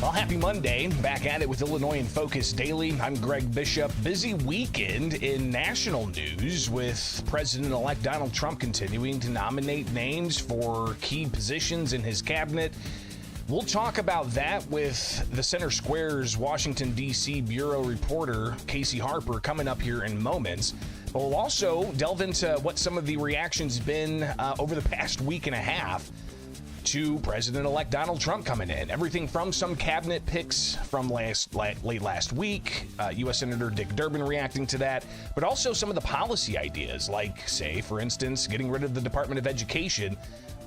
Well, happy Monday. Back at it with Illinois in Focus Daily. I'm Greg Bishop. Busy weekend in national news with President-elect Donald Trump continuing to nominate names for key positions in his cabinet. We'll talk about that with the Center Square's Washington, D.C. Bureau reporter, Casey Harper, coming up here in moments. But we'll also delve into what some of the reactions been over the past week and a half to President-elect Donald Trump coming in. Everything from some cabinet picks from late last week, U.S. Senator Dick Durbin reacting to that, but also some of the policy ideas, like, say, for instance, getting rid of the Department of Education.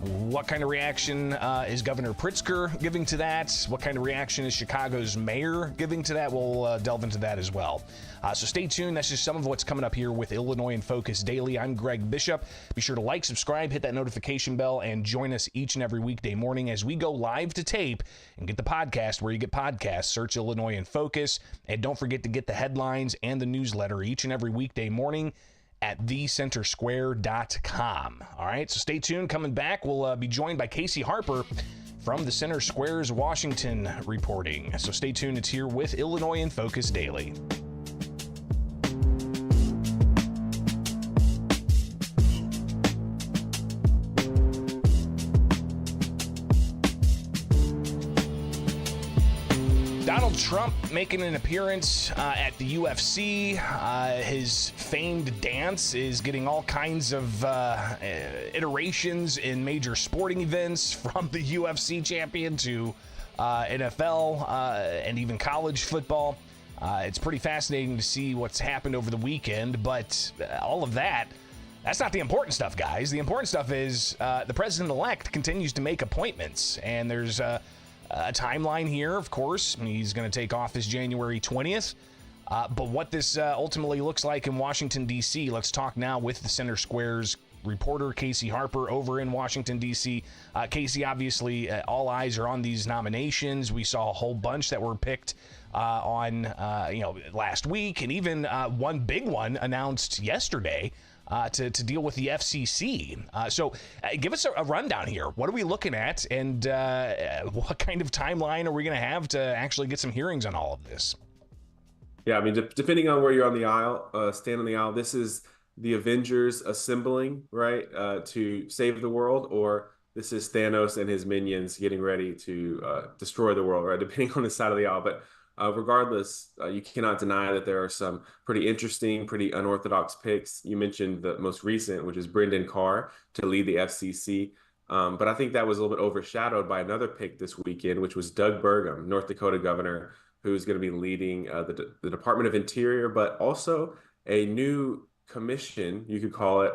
What kind of reaction is Governor Pritzker giving to that? What kind of reaction is Chicago's mayor giving to that? We'll delve into that as well. So stay tuned. That's just some of what's coming up here with Illinois in Focus Daily. I'm Greg Bishop. Be sure to like, subscribe, hit that notification bell, and join us each and every weekday morning as we go live to tape and get the podcast where you get podcasts. Search Illinois in Focus. And don't forget to get the headlines and the newsletter each and every weekday morning at thecentersquare.com. All right, so stay tuned. Coming back, we'll be joined by Casey Harper from the Center Square's Washington reporting. So stay tuned. It's here with Illinois in Focus Daily. Donald Trump making an appearance at the UFC. His famed dance is getting all kinds of iterations in major sporting events, from the UFC champion to NFL and even college football. It's pretty fascinating to see what's happened over the weekend, but all of that's not the important stuff, guys. The important stuff is the president-elect continues to make appointments, and there's a timeline here, of course. He's going to take office January 20th. But what this ultimately looks like in Washington, D.C., let's talk now with the Center Square's reporter, Casey Harper, over in Washington, D.C. Casey, obviously, all eyes are on these nominations. We saw a whole bunch that were picked on last week, and even one big one announced yesterday to deal with the FCC. So give us a rundown here. What are we looking at, and what kind of timeline are we going to have to actually get some hearings on all of this? Yeah, I mean, depending on where you're on the aisle, stand on the aisle, this is the Avengers assembling, right, to save the world, or this is Thanos and his minions getting ready to destroy the world, right, depending on the side of the aisle. But regardless, you cannot deny that there are some pretty interesting, pretty unorthodox picks. You mentioned the most recent, which is Brendan Carr to lead the FCC. But I think that was a little bit overshadowed by another pick this weekend, which was Doug Burgum, North Dakota governor, who's going to be leading the Department of Interior, but also a new commission, you could call it,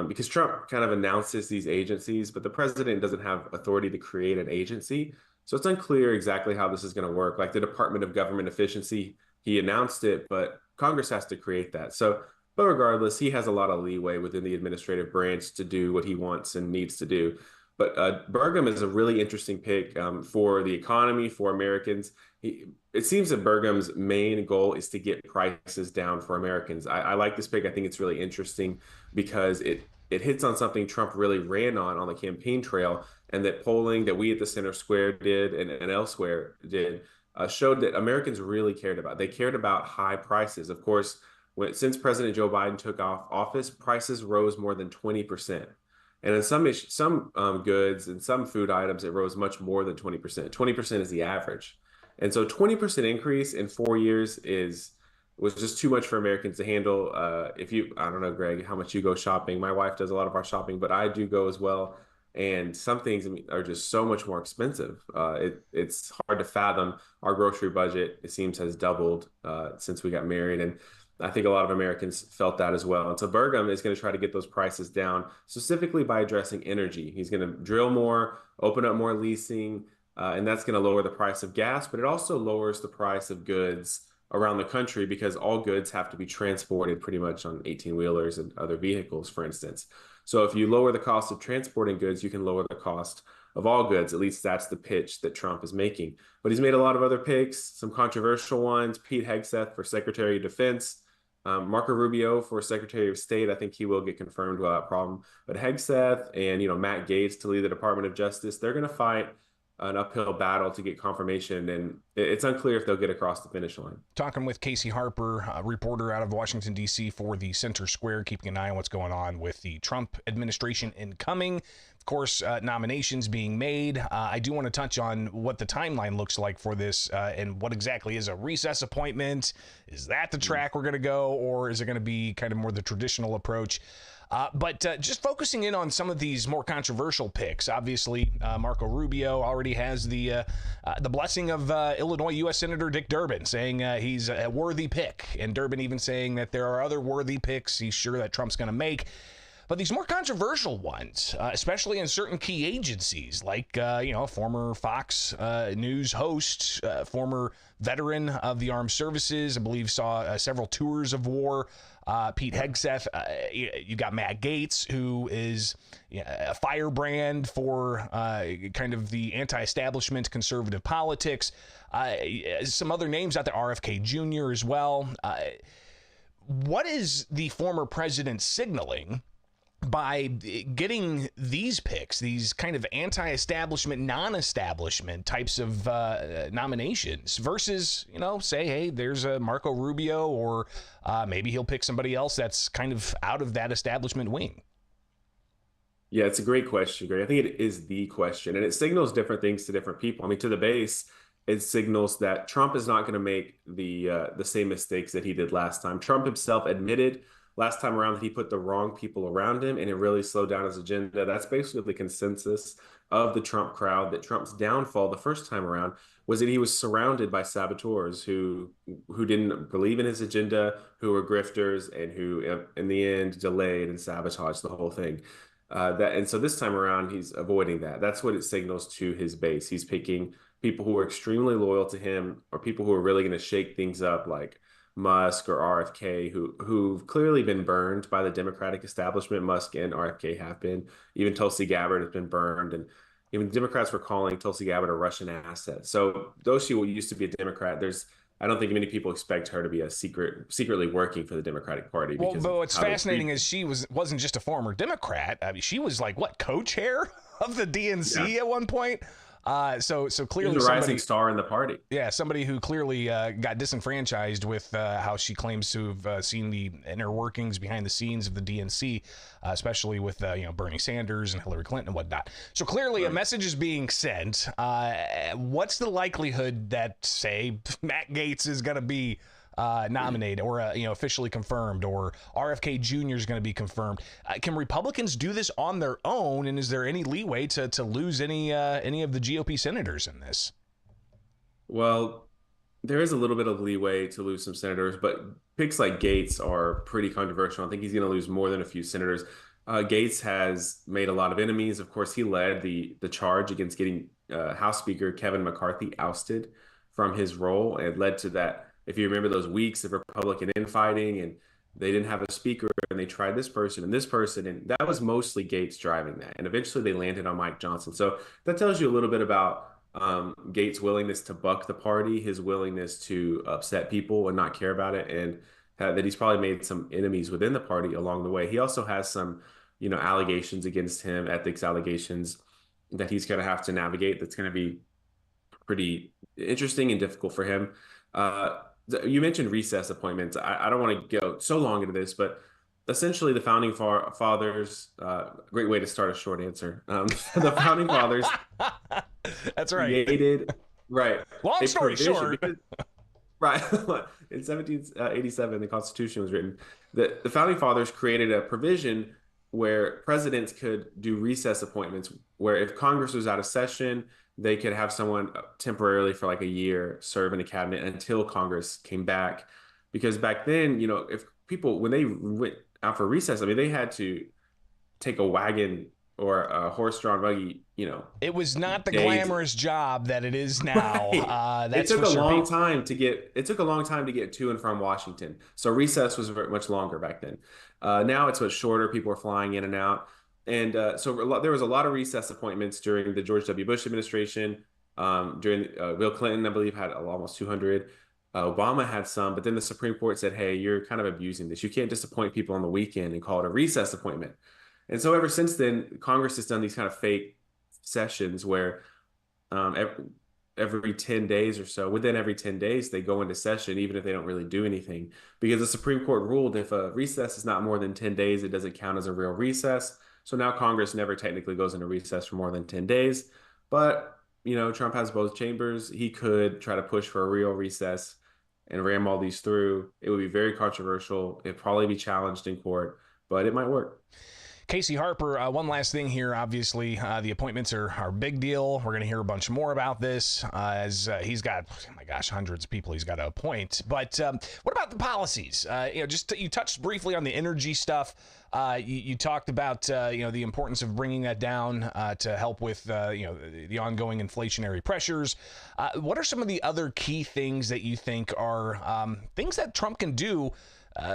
because Trump kind of announces these agencies, but the president doesn't have authority to create an agency. So it's unclear exactly how this is going to work. Like the Department of Government Efficiency, he announced it, but Congress has to create that. So, but regardless, he has a lot of leeway within the administrative branch to do what he wants and needs to do. But Burgum is a really interesting pick for the economy, for Americans. It seems that Burgum's main goal is to get prices down for Americans. I like this pick. I think it's really interesting because it hits on something Trump really ran on the campaign trail, and that polling that we at the Center Square did and elsewhere did showed that Americans really cared about. They cared about high prices. Of course, since President Joe Biden took office, prices rose more than 20%. And in some goods and some food items, it rose much more than 20%. 20% is the average. And so 20% increase in 4 years was just too much for Americans to handle. I don't know, Greg, how much you go shopping. My wife does a lot of our shopping, but I do go as well. And some things are just so much more expensive. It's hard to fathom. Our grocery budget, it seems, has doubled since we got married. And I think a lot of Americans felt that as well. And so Burgum is going to try to get those prices down, specifically by addressing energy. He's going to drill more, open up more leasing, and that's going to lower the price of gas, but it also lowers the price of goods around the country because all goods have to be transported pretty much on 18-wheelers and other vehicles, for instance. So if you lower the cost of transporting goods, you can lower the cost of all goods. At least that's the pitch that Trump is making. But he's made a lot of other picks, some controversial ones. Pete Hegseth for Secretary of Defense, Marco Rubio for Secretary of State. I think he will get confirmed without problem. But Hegseth and Matt Gaetz to lead the Department of Justice, they're going to fight an uphill battle to get confirmation, and it's unclear if they'll get across the finish line. Talking with Casey Harper, a reporter out of Washington, D.C. for the Center Square, keeping an eye on what's going on with the Trump administration incoming. Of course, nominations being made. I do want to touch on what the timeline looks like for this and what exactly is a recess appointment. Is that the track we're going to go, or is it going to be kind of more the traditional approach? But just focusing in on some of these more controversial picks. Obviously, Marco Rubio already has the blessing of Illinois U.S. Senator Dick Durbin saying he's a worthy pick, and Durbin even saying that there are other worthy picks he's sure that Trump's going to make. But these more controversial ones, especially in certain key agencies, like, former Fox News host, former veteran of the armed services, I believe saw several tours of war, Pete Hegseth, you got Matt Gaetz, who is a firebrand for kind of the anti-establishment conservative politics, some other names out there, RFK Jr. as well. What is the former president signaling by getting these picks, these kind of anti-establishment, non-establishment types of nominations versus, say, hey, there's a Marco Rubio, or maybe he'll pick somebody else that's kind of out of that establishment wing? Yeah, it's a great question, Greg. I think it is the question, and it signals different things to different people. I mean, to the base, it signals that Trump is not going to make the same mistakes that he did last time. Trump himself admitted last time around that he put the wrong people around him, and it really slowed down his agenda. That's basically the consensus of the Trump crowd, that Trump's downfall the first time around was that he was surrounded by saboteurs who didn't believe in his agenda, who were grifters, and who in the end delayed and sabotaged the whole thing. And so this time around, he's avoiding that. That's what it signals to his base. He's picking people who are extremely loyal to him, or people who are really going to shake things up, like Musk or RFK, who've clearly been burned by the Democratic establishment. Musk and RFK have been. Even Tulsi Gabbard has been burned, and even Democrats were calling Tulsi Gabbard a Russian asset. So though she used to be a Democrat, I don't think many people expect her to be secretly working for the Democratic Party. Well, but what's fascinating is she wasn't just a former Democrat. I mean, she was like co-chair of the DNC at one point. So clearly she's a rising star in the party. Yeah, somebody who clearly got disenfranchised with how she claims to have seen the inner workings behind the scenes of the DNC, especially with Bernie Sanders and Hillary Clinton and whatnot. So clearly a message is being sent. What's the likelihood that, say, Matt Gaetz is going to be nominated or officially confirmed, or RFK Jr. is going to be confirmed? Can Republicans do this on their own, and is there any leeway to lose any of the GOP senators in this? Well, there is a little bit of leeway to lose some senators, but picks like Gaetz are pretty controversial. I think he's going to lose more than a few senators. Gaetz has made a lot of enemies. Of course, he led the charge against getting House Speaker Kevin McCarthy ousted from his role, and led to that. If you remember those weeks of Republican infighting, and they didn't have a speaker, and they tried this person, and that was mostly Gaetz driving that. And eventually they landed on Mike Johnson. So that tells you a little bit about Gaetz' willingness to buck the party, his willingness to upset people and not care about it, and that he's probably made some enemies within the party along the way. He also has some, allegations against him, ethics allegations, that he's going to have to navigate. That's going to be pretty interesting and difficult for him. You mentioned recess appointments. I don't want to go so long into this, but essentially the founding fathers, great way to start a short answer. The founding fathers that's right. created, right. Long story short. Right. In 1787, the Constitution was written. The founding fathers created a provision where presidents could do recess appointments, where if Congress was out of session, they could have someone temporarily for like a year serve in a cabinet until Congress came back. because back then, if people, when they went out for recess, I mean, they had to take a wagon or a horse-drawn buggy, It was not the days. glamorous job that it is now. Right. That's It took for a sure. long time to get. It took a long time to get to and from Washington. So recess was very much longer back then. Now it's much shorter. People are flying in and out, and there was a lot of recess appointments during the George W. Bush administration. During Bill Clinton, I believe, had almost 200. Obama had some, but then the Supreme Court said, "Hey, you're kind of abusing this. You can't just appoint people on the weekend and call it a recess appointment." And so ever since then, Congress has done these kind of fake sessions where every 10 days or so, within every 10 days, they go into session, even if they don't really do anything. Because the Supreme Court ruled if a recess is not more than 10 days, it doesn't count as a real recess. So now Congress never technically goes into recess for more than 10 days. But, Trump has both chambers. He could try to push for a real recess and ram all these through. It would be very controversial. It'd probably be challenged in court, but it might work. Casey Harper, one last thing here. Obviously, the appointments are a big deal. We're going to hear a bunch more about this as he's got, oh my gosh, hundreds of people he's got to appoint. But what about the policies? You touched briefly on the energy stuff. You talked about the importance of bringing that down to help with the ongoing inflationary pressures. What are some of the other key things that you think are things that Trump can do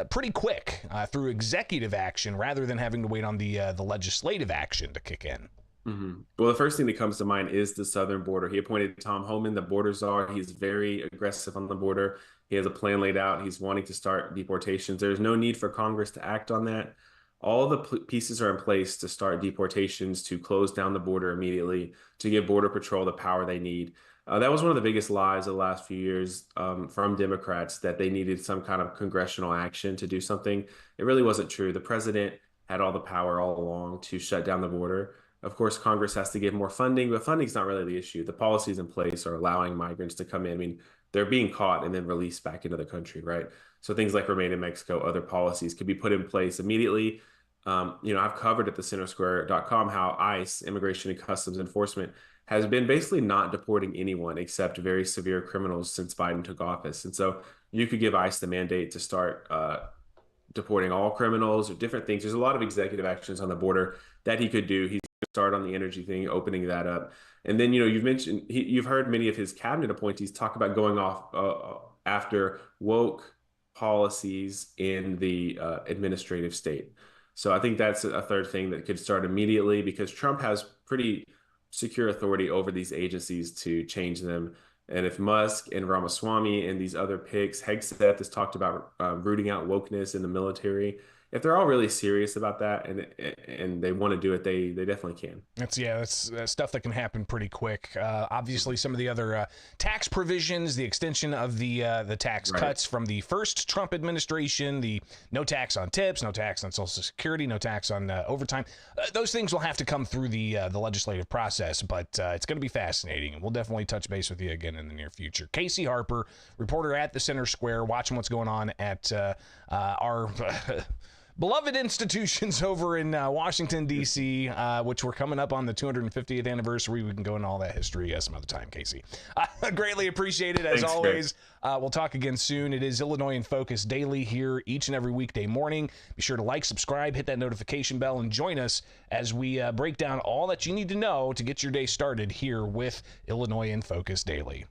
pretty quick through executive action rather than having to wait on the legislative action to kick in? Mm-hmm. Well, the first thing that comes to mind is the southern border. He appointed Tom Homan, the border czar. He's very aggressive on the border. He has a plan laid out. He's wanting to start deportations. There's no need for Congress to act on that. All the pieces are in place to start deportations, to close down the border immediately, to give Border Patrol the power they need. That was one of the biggest lies of the last few years from Democrats, that they needed some kind of congressional action to do something. It really wasn't true. The president had all the power all along to shut down the border. Of course, Congress has to give more funding, but funding's not really the issue. The policies in place are allowing migrants to come in. I mean, they're being caught and then released back into the country, right? So things like Remain in Mexico, other policies could be put in place immediately. I've covered at thecentersquare.com how ICE, Immigration and Customs Enforcement, has been basically not deporting anyone except very severe criminals since Biden took office. And so you could give ICE the mandate to start deporting all criminals or different things. There's a lot of executive actions on the border that he could do. He's going to start on the energy thing, opening that up. And then, you've heard many of his cabinet appointees talk about going off after woke policies in the administrative state. So I think that's a third thing that could start immediately, because Trump has pretty secure authority over these agencies to change them. And if Musk and Ramaswamy and these other picks, Hegseth has talked about rooting out wokeness in the military. If they're all really serious about that and they want to do it, they definitely can. That's stuff that can happen pretty quick. Obviously, some of the other tax provisions, the extension of the tax cuts from the first Trump administration, the no tax on tips, no tax on Social Security, no tax on overtime. Those things will have to come through the legislative process, but it's going to be fascinating, and we'll definitely touch base with you again in the near future. Casey Harper, reporter at the Center Square, watching what's going on at our beloved institutions over in Washington, D.C., which we're coming up on the 250th anniversary. We can go into all that history some other time, Casey. Greatly appreciate it, as Thanks, always. We'll talk again soon. It is Illinois in Focus Daily here each and every weekday morning. Be sure to like, subscribe, hit that notification bell, and join us as we break down all that you need to know to get your day started here with Illinois in Focus Daily.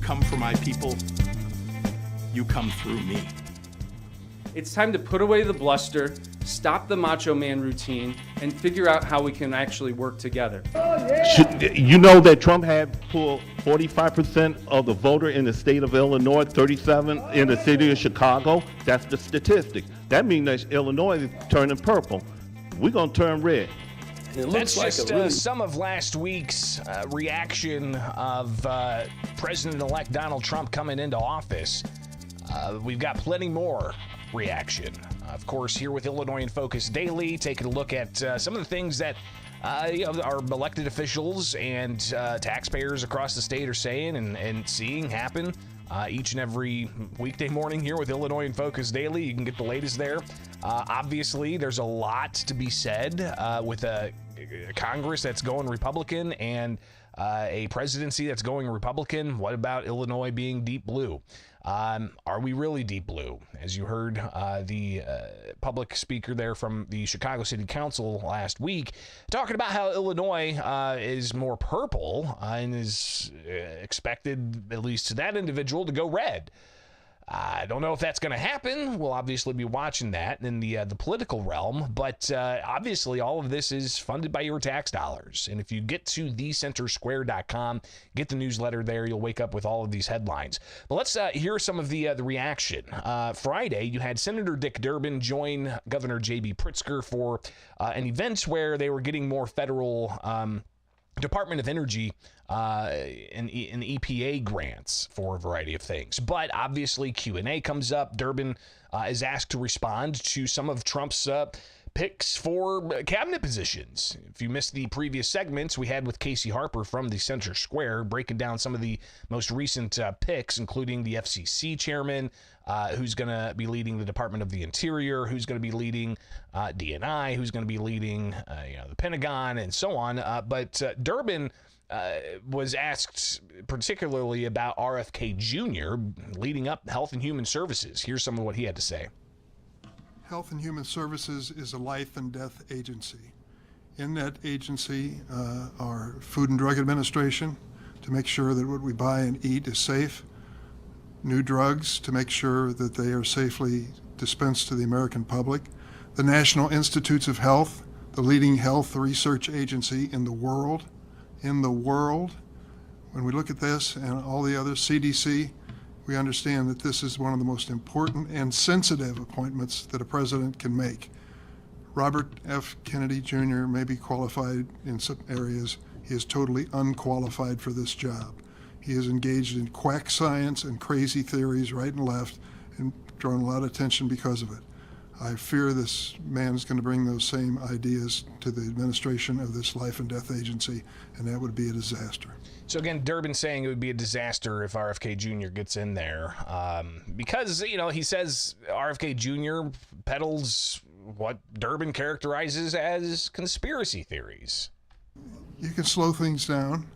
Come for my people, you come through me. It's time to put away the bluster, stop the macho man routine, and figure out how we can actually work together. You know that Trump had pulled 45% of the voter in the state of Illinois, 37 in the city of Chicago. That's the statistic. That means that Illinois is turning purple. We're going to turn red. It That's looks like just a really some of last week's reaction of President-elect Donald Trump coming into office. We've got plenty more reaction. Of course, here with Illinois in Focus Daily, taking a look at some of the things that our elected officials and taxpayers across the state are saying and seeing happen each and every weekday morning here with Illinois in Focus Daily. You can get the latest there. Obviously, there's a lot to be said with a Congress that's going Republican and a presidency that's going Republican. What about Illinois being deep blue? Are we really deep blue? As you heard the public speaker there from the Chicago City Council last week talking about how Illinois is more purple and is expected, at least to that individual, to go red. I don't know if that's going to happen. We'll obviously be watching that in the political realm, but obviously all of this is funded by your tax dollars. And if you get to thecentersquare.com, get the newsletter there, you'll wake up with all of these headlines. But let's hear some of the reaction. Friday, you had Senator Dick Durbin join Governor J.B. Pritzker for an event where they were getting more federal Department of Energy and EPA grants for a variety of things. But obviously Q&A comes up. Durbin is asked to respond to some of Trump's picks for cabinet positions. If you missed the previous segments we had with Casey Harper from the Center Square, breaking down some of the most recent picks, including the FCC chairman, who's going to be leading the Department of the Interior, who's going to be leading DNI, who's going to be leading the Pentagon, and so on. But Durbin was asked particularly about RFK Jr. leading up Health and Human Services. Here's some of what he had to say. Health and Human Services is a life and death agency. In that agency are Food and Drug Administration to make sure that what we buy and eat is safe, new drugs to make sure that they are safely dispensed to the American public, the National Institutes of Health, the leading health research agency in the world. When we look at this and all the other CDC, we understand that this is one of the most important and sensitive appointments that a president can make. Robert F. Kennedy Jr. may be qualified in some areas. He is totally unqualified for this job. He is engaged in quack science and crazy theories right and left and drawn a lot of attention because of it. I fear this man is going to bring those same ideas to the administration of this life and death agency, and that would be a disaster. So again, Durbin saying it would be a disaster if RFK Jr. gets in there because, he says RFK Jr. peddles what Durbin characterizes as conspiracy theories. You can slow things down.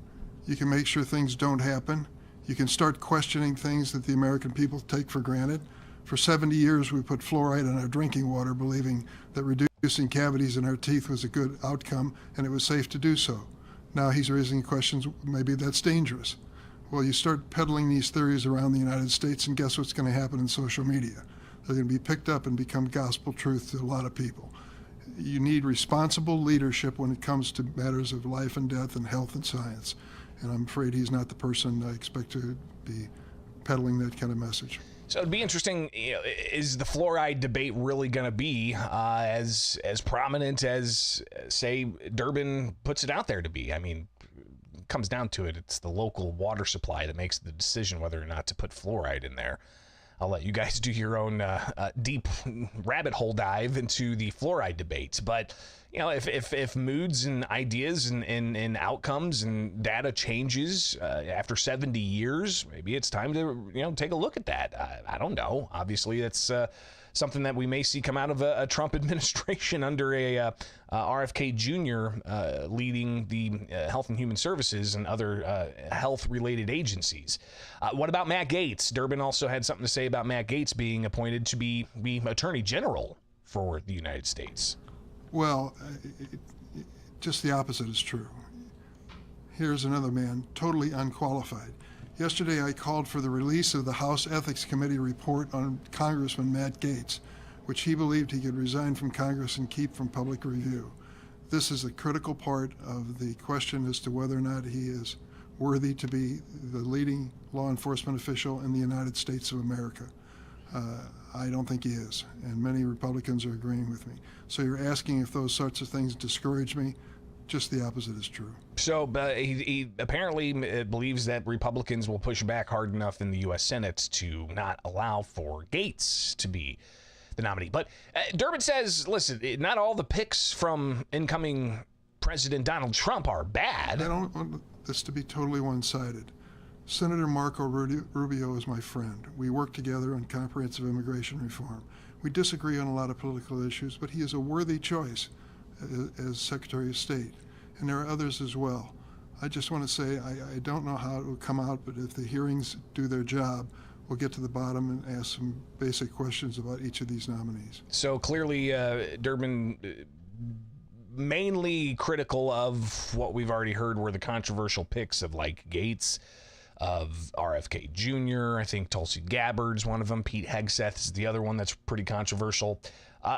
You can make sure things don't happen. You can start questioning things that the American people take for granted. For 70 years, we put fluoride in our drinking water, believing that reducing cavities in our teeth was a good outcome and it was safe to do so. Now he's raising questions, maybe that's dangerous. Well, you start peddling these theories around the United States, and guess what's going to happen in social media? They're going to be picked up and become gospel truth to a lot of people. You need responsible leadership when it comes to matters of life and death and health and science. And I'm afraid he's not the person I expect to be peddling that kind of message. So it'd be interesting, is the fluoride debate really going to be as prominent as, say, Durbin puts it out there to be? I mean, it comes down to it. It's the local water supply that makes the decision whether or not to put fluoride in there. I'll let you guys do your own deep rabbit hole dive into the fluoride debates. But, if moods and ideas and outcomes and data changes after 70 years, maybe it's time to, take a look at that. I don't know. Obviously, that's something that we may see come out of a Trump administration under a RFK Jr. Leading the Health and Human Services and other health-related agencies. What about Matt Gaetz? Durbin also had something to say about Matt Gaetz being appointed to be Attorney General for the United States. Well, just the opposite is true. Here's another man, totally unqualified. Yesterday, I called for the release of the House Ethics Committee report on Congressman Matt Gaetz, which he believed he could resign from Congress and keep from public review. This is a critical part of the question as to whether or not he is worthy to be the leading law enforcement official in the United States of America. I don't think he is, and many Republicans are agreeing with me. So you're asking if those sorts of things discourage me. Just the opposite is true. So he apparently believes that Republicans will push back hard enough in the U.S. Senate to not allow for Gates to be the nominee. But Durbin says, listen, not all the picks from incoming President Donald Trump are bad. I don't want this to be totally one-sided. Senator Marco Rubio is my friend. We work together on comprehensive immigration reform. We disagree on a lot of political issues, but he is a worthy choice as Secretary of State. And there are others as well. I just want to say I don't know how it will come out, but if the hearings do their job, we'll get to the bottom and ask some basic questions about each of these nominees. So clearly, Durbin mainly critical of what we've already heard were the controversial picks of like Gates, of RFK Jr., I think Tulsi Gabbard's one of them, Pete Hegseth is the other one that's pretty controversial.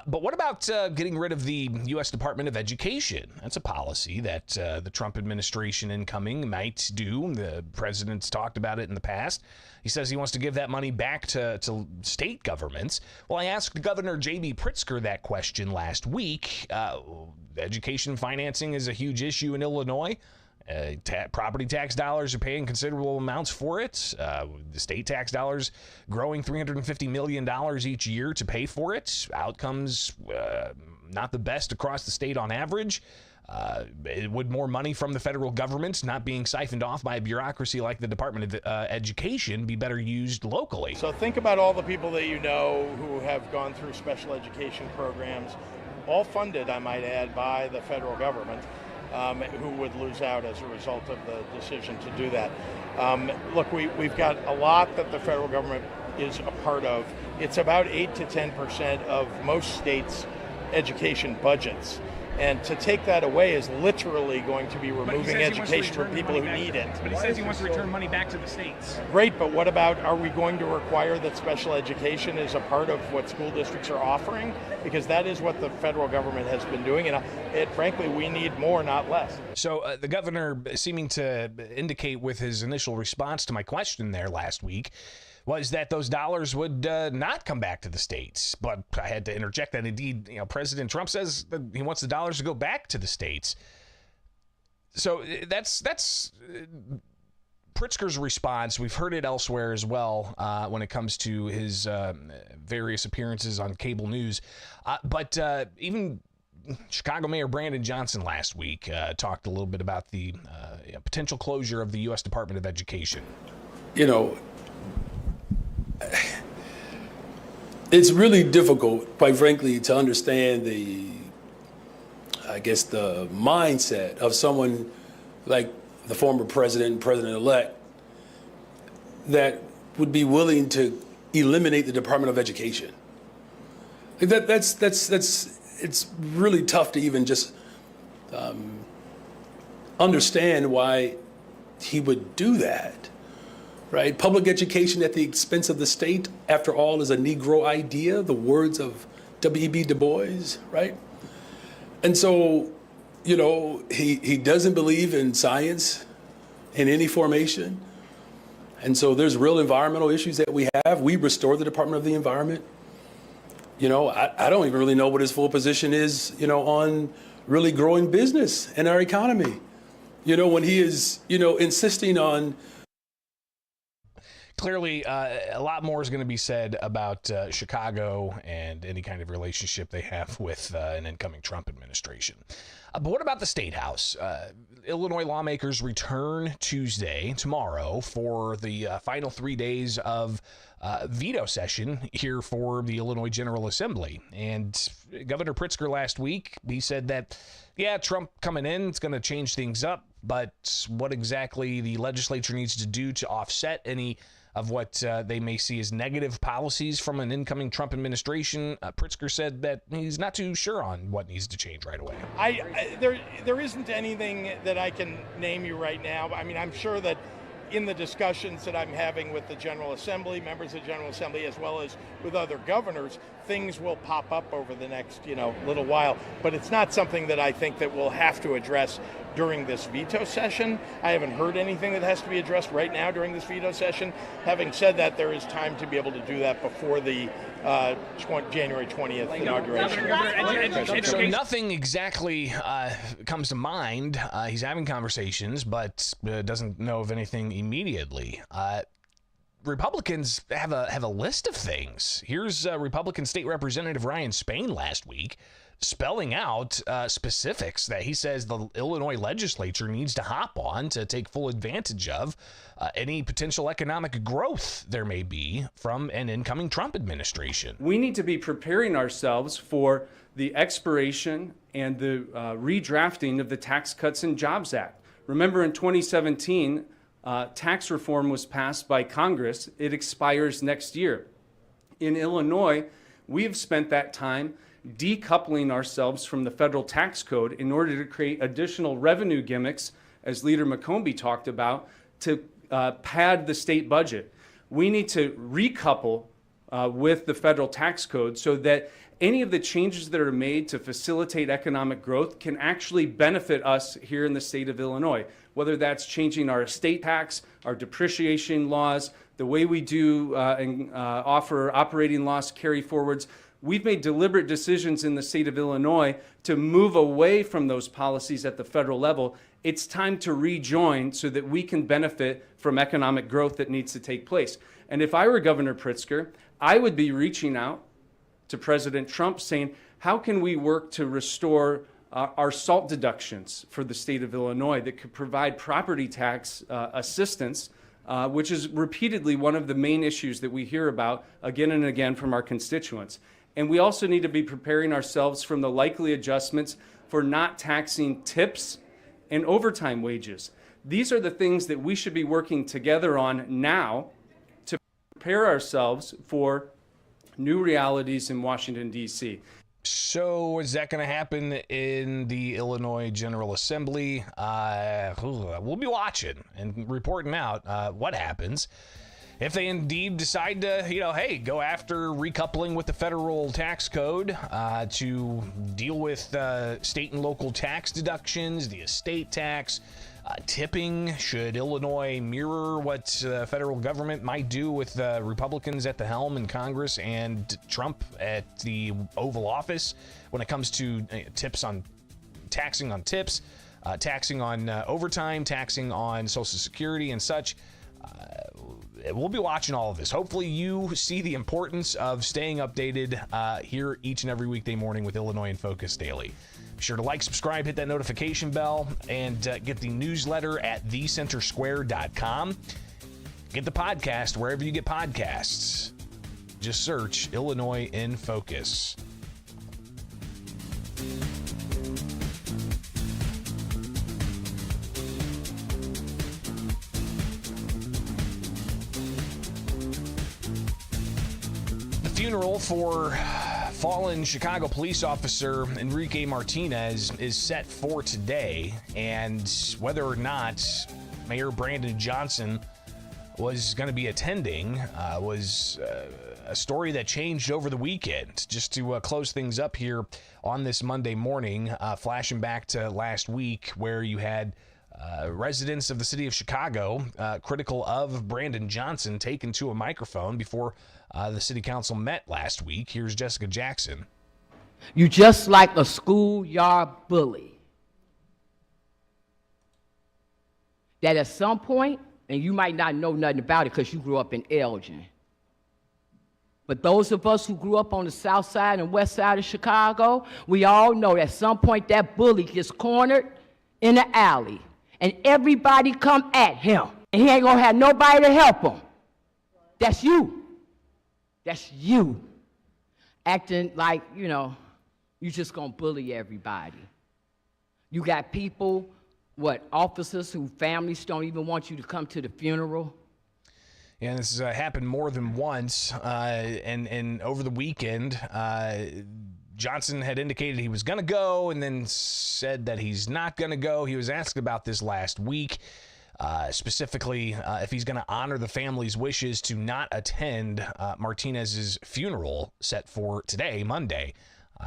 But what about getting rid of the U.S. Department of Education? That's a policy that the Trump administration incoming might do. The president's talked about it in the past. He says he wants to give that money back to state governments. Well, I asked Governor J.B. Pritzker that question last week. Education financing is a huge issue in Illinois. Property tax dollars are paying considerable amounts for it. The state tax dollars growing $350 million each year to pay for it. Outcomes not the best across the state on average. Would more money from the federal government not being siphoned off by a bureaucracy like the Department of Education be better used locally? So think about all the people that you know who have gone through special education programs, all funded, I might add, by the federal government. Who would lose out as a result of the decision to do that. Look, we've got a lot that the federal government is a part of. It's about 8 to 10% of most states' education budgets. And to take that away is literally going to be removing education from people who need it. But he says he wants to return money back to the states. Great, but what about, are we going to require that special education is a part of what school districts are offering? Because that is what the federal government has been doing, and frankly, we need more, not less. So the governor seeming to indicate with his initial response to my question there last week was that those dollars would not come back to the states. But I had to interject that indeed, President Trump says that he wants the dollars to go back to the states. So that's Pritzker's response. We've heard it elsewhere as well when it comes to his various appearances on cable news. But even Chicago Mayor Brandon Johnson last week talked a little bit about the potential closure of the U.S. Department of Education. It's really difficult, quite frankly, to understand the mindset of someone like the former president-elect, that would be willing to eliminate the Department of Education. It's really tough to even just understand why he would do that. Right? Public education at the expense of the state, after all, is a Negro idea, the words of W.E.B. Du Bois, right? And so, he doesn't believe in science in any formation. And so there's real environmental issues that we have. We restore the Department of the Environment. I don't even really know what his full position is, on really growing business in our economy. When he is, insisting on. Clearly, a lot more is going to be said about Chicago and any kind of relationship they have with an incoming Trump administration. But what about the State House? Illinois lawmakers return tomorrow, for the final 3 days of veto session here for the Illinois General Assembly. And Governor Pritzker last week, he said that, Trump coming in, it's going to change things up, but what exactly the legislature needs to do to offset any of what they may see as negative policies from an incoming Trump administration, Pritzker said that he's not too sure on what needs to change right away. There isn't anything that I can name you right now. I mean, I'm sure that in the discussions that I'm having with the General Assembly, members of the General Assembly, as well as with other governors, things will pop up over the next, little while. But it's not something that I think that we'll have to address during this veto session. I haven't heard anything that has to be addressed right now during this veto session. Having said that, there is time to be able to do that before the January 20th inauguration. So nothing exactly comes to mind. He's having conversations, but doesn't know of anything immediately. Republicans have a list of things. Here's Republican State Representative Ryan Spain last week spelling out specifics that he says the Illinois legislature needs to hop on to take full advantage of any potential economic growth there may be from an incoming Trump administration. We need to be preparing ourselves for the expiration and the redrafting of the Tax Cuts and Jobs Act. Remember, in 2017, tax reform was passed by Congress. It expires next year. In Illinois, we have spent that time decoupling ourselves from the federal tax code in order to create additional revenue gimmicks, as Leader McCombie talked about, to pad the state budget. We need to recouple with the federal tax code so that any of the changes that are made to facilitate economic growth can actually benefit us here in the state of Illinois, whether that's changing our estate tax, our depreciation laws, the way we do and offer operating loss carry forwards. We've made deliberate decisions in the state of Illinois to move away from those policies at the federal level. It's time to rejoin so that we can benefit from economic growth that needs to take place. And if I were Governor Pritzker, I would be reaching out to President Trump saying, how can we work to restore our SALT deductions for the state of Illinois that could provide property tax assistance, which is repeatedly one of the main issues that we hear about again and again from our constituents. And we also need to be preparing ourselves from the likely adjustments for not taxing tips and overtime wages. These are the things that we should be working together on now to prepare ourselves for new realities in Washington, D.C. So is that going to happen in the Illinois General Assembly? We'll be watching and reporting out what happens. If they indeed decide to, hey, go after recoupling with the federal tax code to deal with state and local tax deductions, the estate tax, tipping, should Illinois mirror what the federal government might do with Republicans at the helm in Congress and Trump at the Oval Office when it comes to taxing on tips, taxing on overtime, taxing on Social Security and such? We'll be watching all of this. Hopefully you see the importance of staying updated here each and every weekday morning with Illinois in Focus Daily. Be sure to like, subscribe, hit that notification bell, and get the newsletter at thecentersquare.com. Get the podcast wherever you get podcasts. Just search Illinois in Focus. Funeral for fallen Chicago police officer Enrique Martinez is set for today, and whether or not Mayor Brandon Johnson was going to be attending was a story that changed over the weekend. Just to close things up here on this Monday morning, flashing back to last week where you had residents of the city of Chicago critical of Brandon Johnson taken to a microphone before the city council met last week. Here's Jessica Jackson. You just like a schoolyard bully. That at some point, and you might not know nothing about it because you grew up in Elgin, but those of us who grew up on the south side and west side of Chicago, we all know at some point that bully gets cornered in the alley, and everybody come at him, and he ain't gonna have nobody to help him. That's you. That's you. Acting like, you just gonna bully everybody. You got people, officers whose families don't even want you to come to the funeral. Yeah, this has happened more than once, and over the weekend, Johnson had indicated he was going to go and then said that he's not going to go. He was asked about this last week, specifically if he's going to honor the family's wishes to not attend Martinez's funeral set for today, Monday.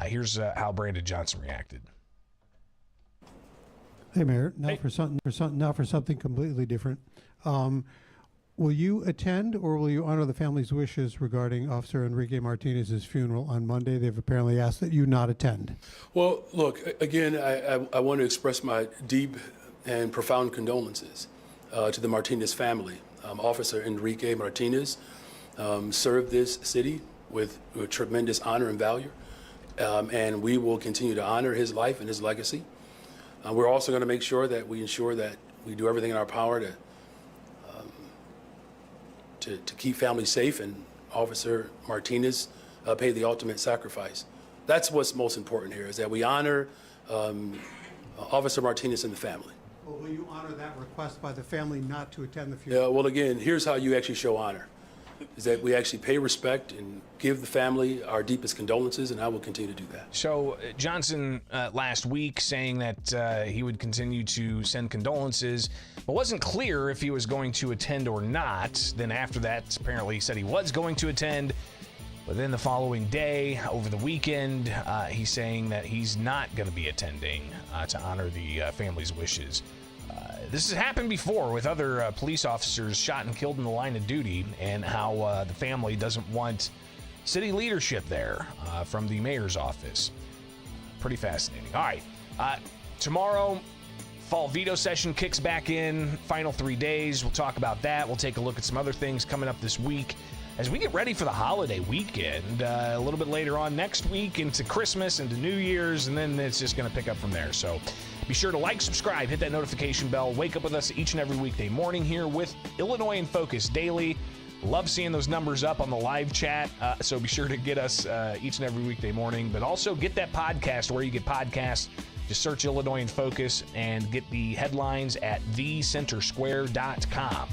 Here's how Brandon Johnson reacted. Hey, Mayor. Now for something completely different. Will you attend, or will you honor the family's wishes regarding Officer Enrique Martinez's funeral on Monday? They've apparently asked that you not attend. Well, look, again, I want to express my deep and profound condolences to the Martinez family. Officer Enrique Martinez served this city with tremendous honor and value, and we will continue to honor his life and his legacy. We're also going to make sure that we ensure that we do everything in our power to keep families safe, and Officer Martinez paid the ultimate sacrifice. That's what's most important here, is that we honor Officer Martinez and the family. Well, will you honor that request by the family not to attend the funeral? Yeah, well, again, here's how you actually show honor, is that we actually pay respect and give the family our deepest condolences, and I will continue to do that. So Johnson last week saying that he would continue to send condolences, but wasn't clear if he was going to attend or not. Then after that, apparently he said he was going to attend. But then the following day, over the weekend, he's saying that he's not going to be attending to honor the family's wishes. This has happened before with other police officers shot and killed in the line of duty, and how the family doesn't want city leadership there from the mayor's office. Pretty fascinating. All right. Tomorrow, fall veto session kicks back in. Final 3 days. We'll talk about that. We'll take a look at some other things coming up this week as we get ready for the holiday weekend. A little bit later on next week into Christmas, into New Year's, and then it's just going to pick up from there. So be sure to like, subscribe, hit that notification bell. Wake up with us each and every weekday morning here with Illinois in Focus Daily. Love seeing those numbers up on the live chat, so be sure to get us each and every weekday morning. But also get that podcast where you get podcasts. Just search Illinois in Focus and get the headlines at thecentersquare.com.